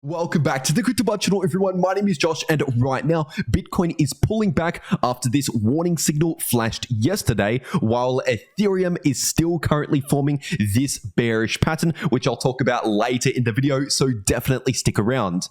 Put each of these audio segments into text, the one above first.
Welcome back to the cryptowrld channel, everyone. My name is Josh, and right now, Bitcoin is pulling back after this warning signal flashed yesterday, while Ethereum is still currently forming this bearish pattern, which I'll talk about later in the video, so definitely stick around.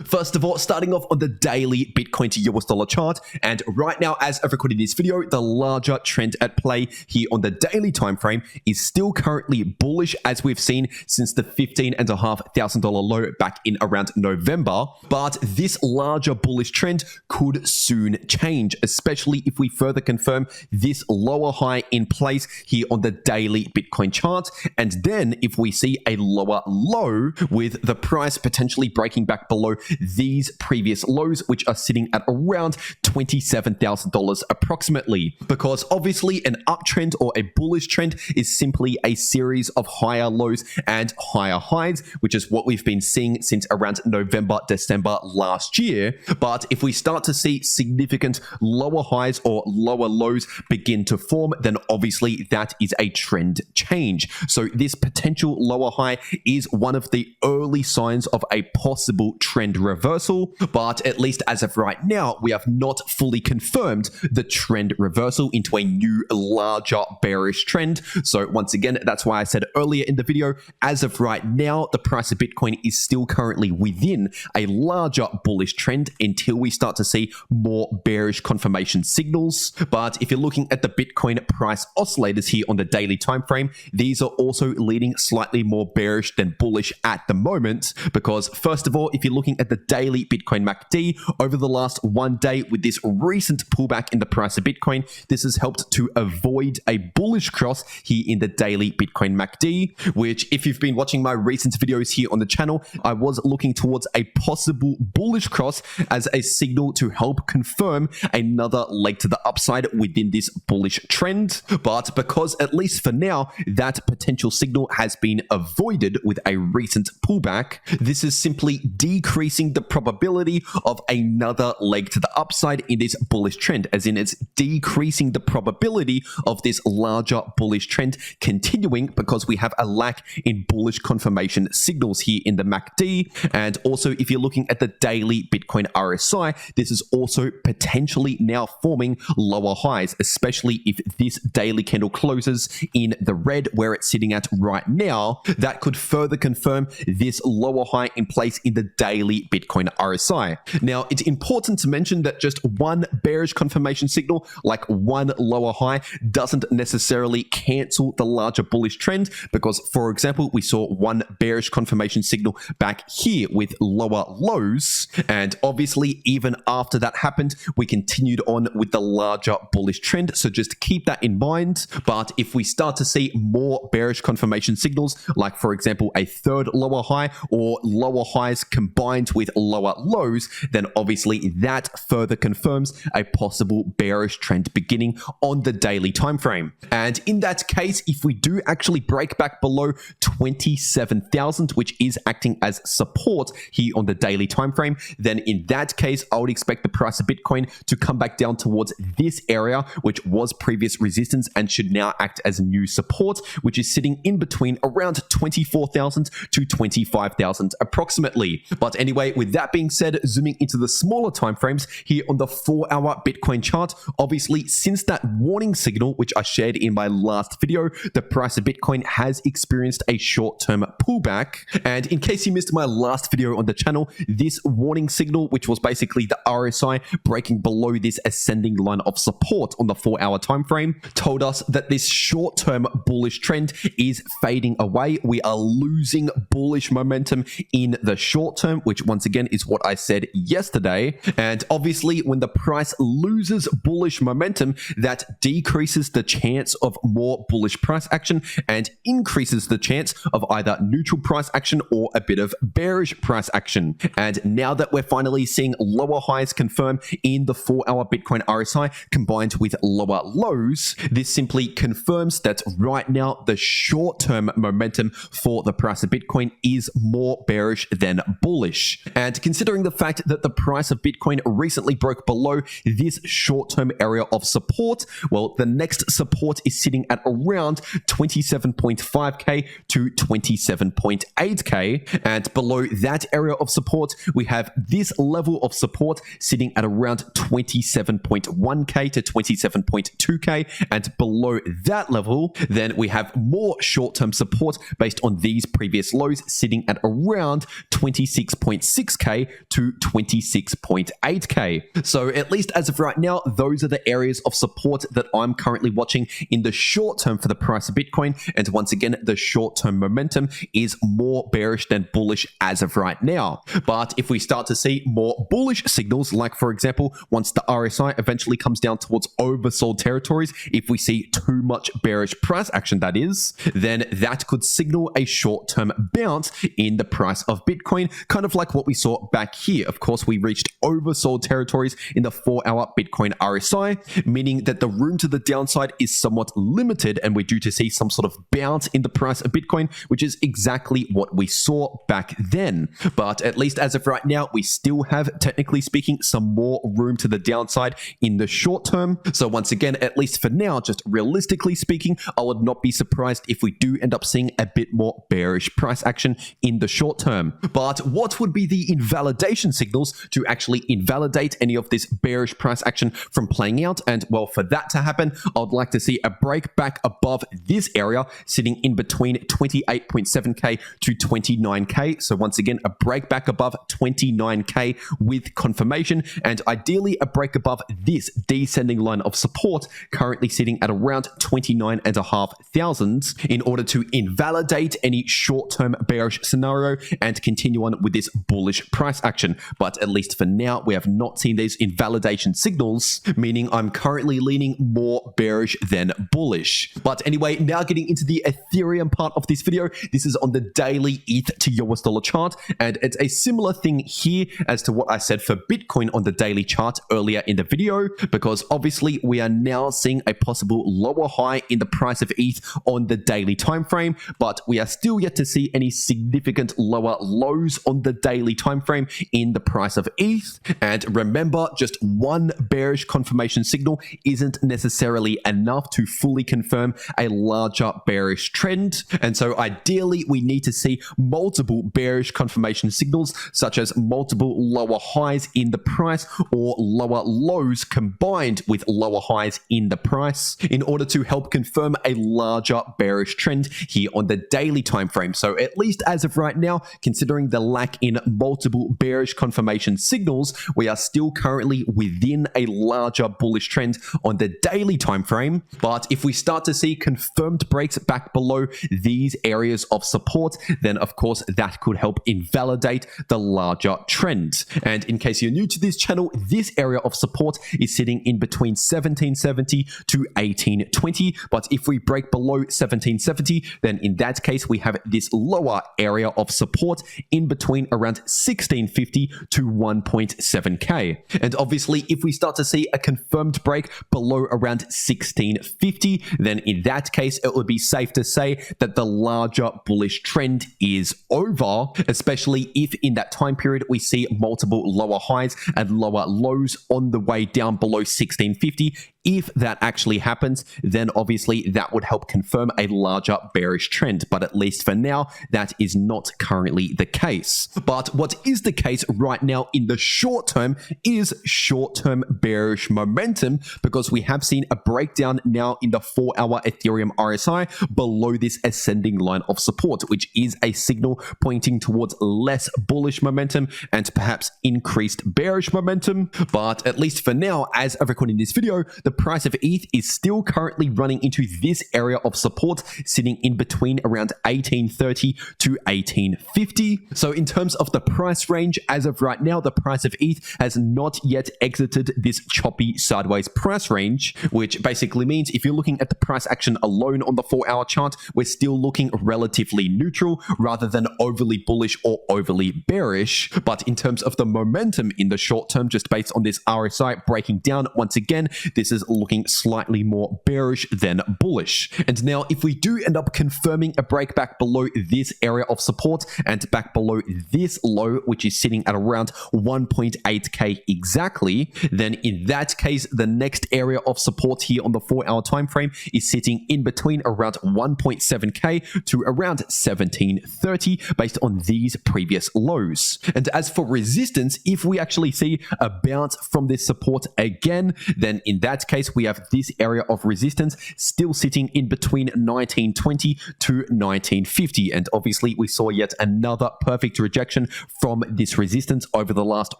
First of all, starting off on the daily Bitcoin to US dollar chart, and right now, as I've recorded this video, the larger trend at play here on the daily time frame is still currently bullish, as we've seen since the $15,500 low back in around November. But this larger bullish trend could soon change, especially if we further confirm this lower high in place here on the daily Bitcoin chart, and then if we see a lower low with the price potentially breaking back below these previous lows, which are sitting at around $27,000 approximately. Because obviously an uptrend or a bullish trend is simply a series of higher lows and higher highs, which is what we've been seeing since around November, December last year. But if we start to see significant lower highs or lower lows begin to form, then obviously that is a trend change. So this potential lower high is one of the early signs of a possible trend reversal, but at least as of right now, we have not fully confirmed the trend reversal into a new, larger bearish trend. So once again, that's why I said earlier in the video, as of right now, the price of Bitcoin is still currently within a larger bullish trend until we start to see more bearish confirmation signals. But if you're looking at the Bitcoin price oscillators here on the daily time frame, these are also leading slightly more bearish than bullish at the moment, because first of all, if you're looking at the daily Bitcoin MACD over the last 1 day with this recent pullback in the price of Bitcoin, this has helped to avoid a bullish cross here in the daily Bitcoin MACD, which if you've been watching my recent videos here on the channel, I was looking towards a possible bullish cross as a signal to help confirm another leg to the upside within this bullish trend. But because at least for now, that potential signal has been avoided with a recent pullback, this is simply decreasing the probability of another leg to the upside in this bullish trend, as in it's decreasing the probability of this larger bullish trend continuing because we have a lack in bullish confirmation signals here in the MACD. And also, if you're looking at the daily Bitcoin RSI, this is also potentially now forming lower highs, especially if this daily candle closes in the red where it's sitting at right now. That could further confirm this lower high in place in the daily Bitcoin RSI. Now, it's important to mention that just one bearish confirmation signal, like one lower high, doesn't necessarily cancel the larger bullish trend, because, for example, we saw one bearish confirmation signal back here with lower lows, and obviously, even after that happened, we continued on with the larger bullish trend, so just keep that in mind. But if we start to see more bearish confirmation signals, like, for example, a third lower high or lower highs combined with lower lows, then obviously that further confirms a possible bearish trend beginning on the daily time frame. And in that case, if we do actually break back below 27,000, which is acting as support here on the daily time frame, then in that case, I would expect the price of Bitcoin to come back down towards this area, which was previous resistance and should now act as new support, which is sitting in between around 24,000 to 25,000 approximately. But anyway, with that being said, zooming into the smaller time frames here on the 4-hour Bitcoin chart, obviously since that warning signal which I shared in my last video, the price of Bitcoin has experienced a short-term pullback. And in case you missed my last video on the channel, this warning signal, which was basically the RSI breaking below this ascending line of support on the 4-hour time frame, told us that this short-term bullish trend is fading away. We are losing bullish momentum in the short term, which once again is what I said yesterday. And obviously, when the price loses bullish momentum, that decreases the chance of more bullish price action and increases the chance of either neutral price action or a bit of bearish price action. And now that we're finally seeing lower highs confirm in the 4-hour Bitcoin RSI combined with lower lows, this simply confirms that right now the short-term momentum for the price of Bitcoin is more bearish than bullish. And considering the fact that the price of Bitcoin recently broke below this short-term area of support, well, the next support is sitting at around 27.5k to 27.8k. And below that area of support, we have this level of support sitting at around 27.1k to 27.2k. And below that level, then we have more short-term support based on these previous lows sitting at around 26.6k to 26.8k. So at least as of right now, those are the areas of support that I'm currently watching in the short term for the price of Bitcoin. And once again, the short-term momentum is more bearish than bullish as of right now. But if we start to see more bullish signals, like for example, once the RSI eventually comes down towards oversold territories, if we see too much bearish price action, that is, then that could signal a short-term bounce in the price of Bitcoin, kind of like what we saw back here. Of course, we reached oversold territories in the 4-hour Bitcoin RSI, meaning that the room to the downside is somewhat limited, and we're due to see some sort of bounce in the price of Bitcoin, which is exactly what we saw back then. But at least as of right now, we still have, technically speaking, some more room to the downside in the short term. So once again, at least for now, just realistically speaking, I would not be surprised if we do end up seeing a bit more bearish price action in the short term. But what would be the invalidation signals to actually invalidate any of this bearish price action from playing out? And well, for that to happen, I'd like to see a break back above this area sitting in between 28.7k to 29k. So once again, a break back above 29k with confirmation, and ideally a break above this descending line of support currently sitting at around 29,500 in order to invalidate any short-term bearish scenario and continue on with this bullish price action. But at least for now, we have not seen these invalidation signals, meaning I'm currently leaning more bearish than bullish. But anyway, now getting into the Ethereum part of this video, this is on the daily ETH to US dollar chart, and it's a similar thing here as to what I said for Bitcoin on the daily chart earlier in the video, because obviously we are now seeing a possible lower high in the price of ETH on the daily time frame, but we are still yet to see any significant lower lows on the daily time frame in the price of ETH. And remember, just one bearish confirmation signal isn't necessarily enough to fully confirm a larger bearish trend. And so ideally, we need to see multiple bearish confirmation signals, such as multiple lower highs in the price or lower lows combined with lower highs in the price, in order to help confirm a larger bearish trend here on the daily time frame. So at least as of right now, considering the lack in multiple bearish confirmation signals, we are still currently within a larger bullish trend on the daily time frame. But if we start to see confirmed breaks back below these areas of support, then of course that could help invalidate the larger trend. And in case you're new to this channel, this area of support is sitting in between 1770 to 1820. But if we break below 1770, then in that case, we have this lower area of support in between around 1650 to 1.7k. And obviously, if we start to see a confirmed break below around 1650, then in that case, it would be safe to say that the larger bullish trend is over, especially if in that time period we see multiple lower highs and lower lows on the way down below 1650. If that actually happens, then obviously that would help confirm a larger bearish trend. But at least for now, that is not currently the case. But what is the case right now in the short term is short-term bearish momentum, because we have seen a breakdown now in the 4-hour Ethereum RSI below this ascending line of support, which is a signal pointing towards less bullish momentum and perhaps increased bearish momentum. But at least for now, as of recording this video, the price of ETH is still currently running into this area of support, sitting in between around 1830 to 1850. So in terms of the price range, as of right now, the price of ETH has not yet exited this choppy sideways price range, which basically means if you're looking at the price action alone on the 4-hour chart, we're still looking relatively neutral rather than overly bullish or overly bearish. But in terms of the momentum in the short term, just based on this RSI breaking down, once again, this is prices looking slightly more bearish than bullish. And now if we do end up confirming a break back below this area of support and back below this low, which is sitting at around 1.8k exactly, then in that case, the next area of support here on the 4-hour time frame is sitting in between around 1.7k to around 1730 based on these previous lows. And as for resistance, if we actually see a bounce from this support again, then in that case, we have this area of resistance still sitting in between 1920 to 1950. And obviously, we saw yet another perfect rejection from this resistance over the last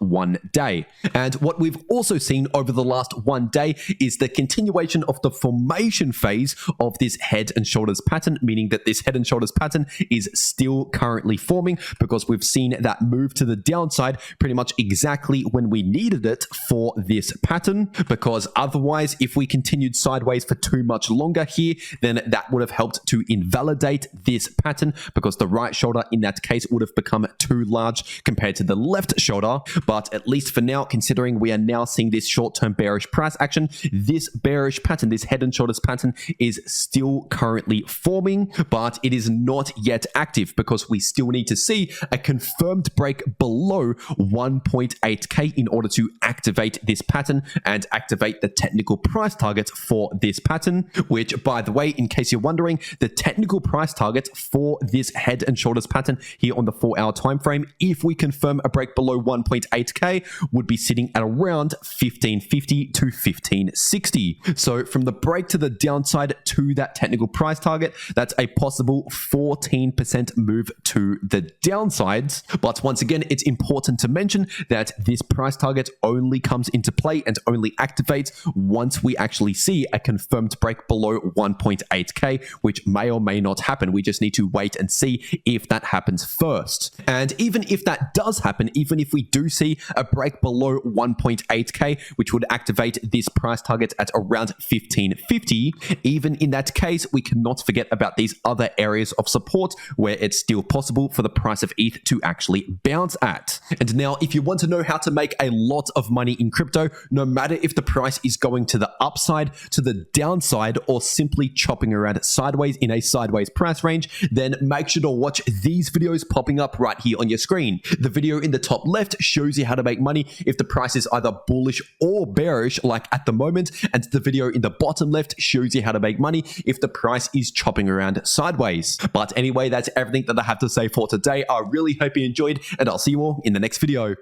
1 day. And what we've also seen over the last 1 day is the continuation of the formation phase of this head and shoulders pattern, meaning that this head and shoulders pattern is still currently forming because we've seen that move to the downside pretty much exactly when we needed it for this pattern, because otherwise, if we continued sideways for too much longer here, then that would have helped to invalidate this pattern because the right shoulder in that case would have become too large compared to the left shoulder. But at least for now, considering we are now seeing this short-term bearish price action, this bearish pattern, this head and shoulders pattern is still currently forming, but it is not yet active because we still need to see a confirmed break below 1.8k in order to activate this pattern and activate the technical price target for this pattern, which, by the way, in case you're wondering, the technical price target for this head and shoulders pattern here on the 4-hour time frame, if we confirm a break below 1.8k, would be sitting at around 1550 to 1560. So from the break to the downside to that technical price target, that's a possible 14% move to the downside. But once again, it's important to mention that this price target only comes into play and only activates once we actually see a confirmed break below 1.8k, which may or may not happen. We just need to wait and see if that happens first. And even if that does happen, even if we do see a break below 1.8k, which would activate this price target at around 1550, even in that case, we cannot forget about these other areas of support where it's still possible for the price of ETH to actually bounce at. And now, if you want to know how to make a lot of money in crypto, no matter if the price is going to the upside, to the downside, or simply chopping around sideways in a sideways price range, then make sure to watch these videos popping up right here on your screen. The video in the top left shows you how to make money if the price is either bullish or bearish, like at the moment, and the video in the bottom left shows you how to make money if the price is chopping around sideways. But anyway, that's everything that I have to say for today. I really hope you enjoyed, and I'll see you all in the next video.